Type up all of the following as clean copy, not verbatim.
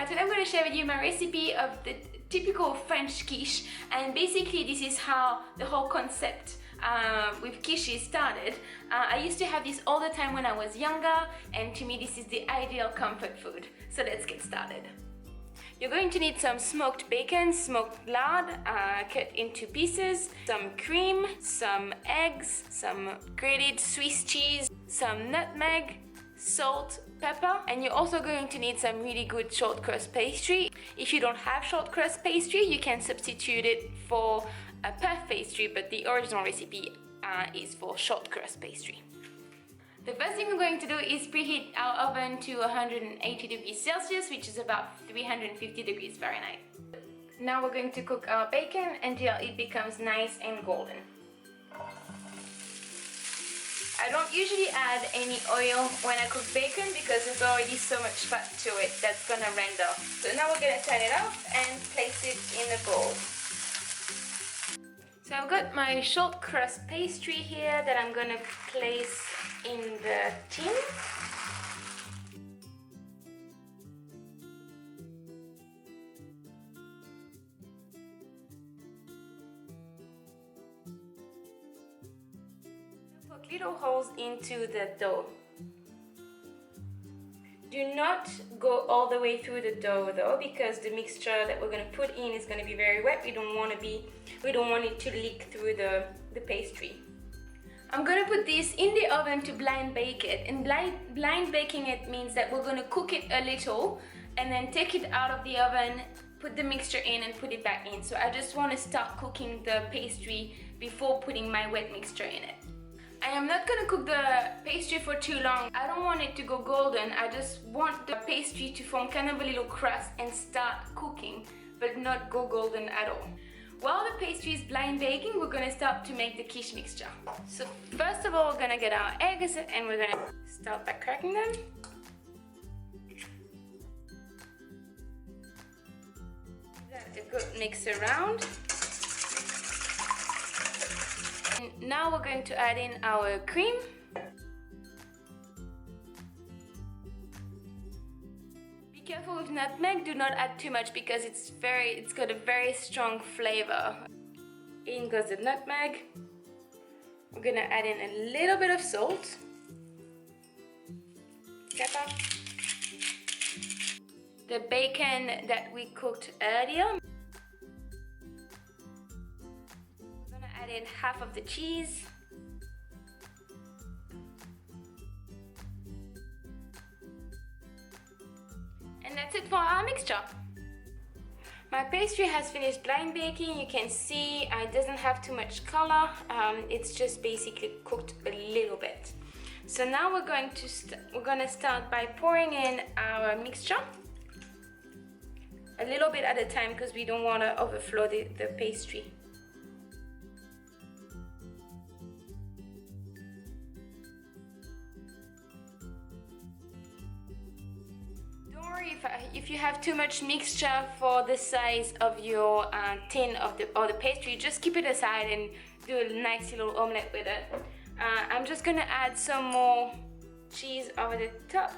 Today I'm going to share with you my recipe of the typical French quiche, and basically this is how the whole concept with quiche started. I used to have this all the time when I was younger, and to me this is the ideal comfort food. So let's get started. You're going to need some smoked bacon, smoked lard, cut into pieces, some cream, some eggs, some grated Swiss cheese, some nutmeg, salt, pepper, and you're also going to need some really good shortcrust pastry. If you don't have shortcrust pastry, you can substitute it for a puff pastry, but the original recipe is for shortcrust pastry. The first thing we're going to do is preheat our oven to 180 degrees Celsius, which is about 350 degrees Fahrenheit. Now we're going to cook our bacon until it becomes nice and golden. I don't usually add any oil when I cook bacon because there's already so much fat to it that's gonna render. So now we're gonna turn it off and place it in a bowl. So I've got my short crust pastry here that I'm gonna place in the tin. Poke little holes into the dough. Do not go all the way through the dough though, because the mixture that we're going to put in is going to be very wet. We don't want it to leak through the pastry. I'm going to put this in the oven to blind bake it, and blind baking it means that we're going to cook it a little and then take it out of the oven, put the mixture in and put it back in. So I just want to start cooking the pastry before putting my wet mixture in it. I am not going to cook the pastry for too long. I don't want it to go golden. I just want the pastry to form kind of a little crust and start cooking, but not go golden at all. While the pastry is blind baking, we're going to start to make the quiche mixture. So first of all, we're going to get our eggs and we're going to start by cracking them. That's a good mix around. Now we're going to add in our cream. Be careful with nutmeg, do not add too much because it's got a very strong flavor. In goes the nutmeg. We're gonna add in a little bit of salt, pepper, the bacon that we cooked earlier. Add in half of the cheese, and that's it for our mixture. My pastry has finished blind baking. You can see it doesn't have too much color. It's just basically cooked a little bit. So now we're going to start by pouring in our mixture a little bit at a time because we don't want to overflow the pastry. If you have too much mixture for the size of your tin or the pastry, just keep it aside and do a nice little omelette with it. I'm just gonna add some more cheese over the top.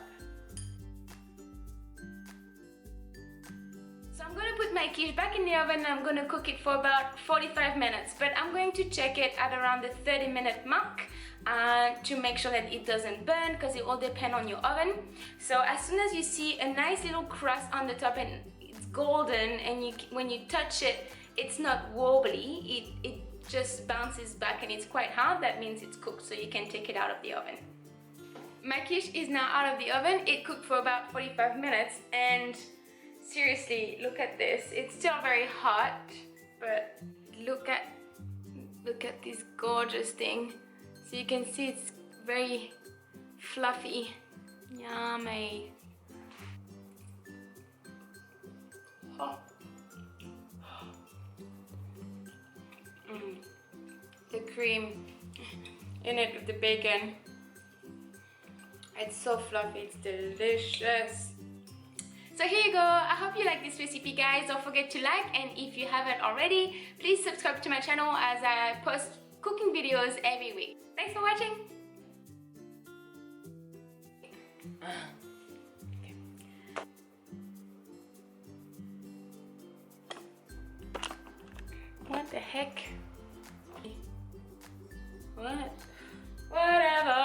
So I'm gonna put my quiche back in the oven and I'm gonna cook it for about 45 minutes, but I'm going to check it at around the 30-minute mark to make sure that it doesn't burn, because it will depend on your oven. So as soon as you see a nice little crust on the top and it's golden, and when you touch it, it's not wobbly, it just bounces back and it's quite hard, that means it's cooked, so you can take it out of the oven. My quiche is now out of the oven. It cooked for about 45 minutes and seriously, look at this. It's still very hot, but look at this gorgeous thing. So you can see it's very fluffy. Yummy. Oh. The cream in it with the bacon. It's so fluffy, it's delicious. So here you go. I hope you like this recipe, guys. Don't forget to like, and if you haven't already, please subscribe to my channel as I post cooking videos every week. Thanks for watching. the heck? What? Whatever.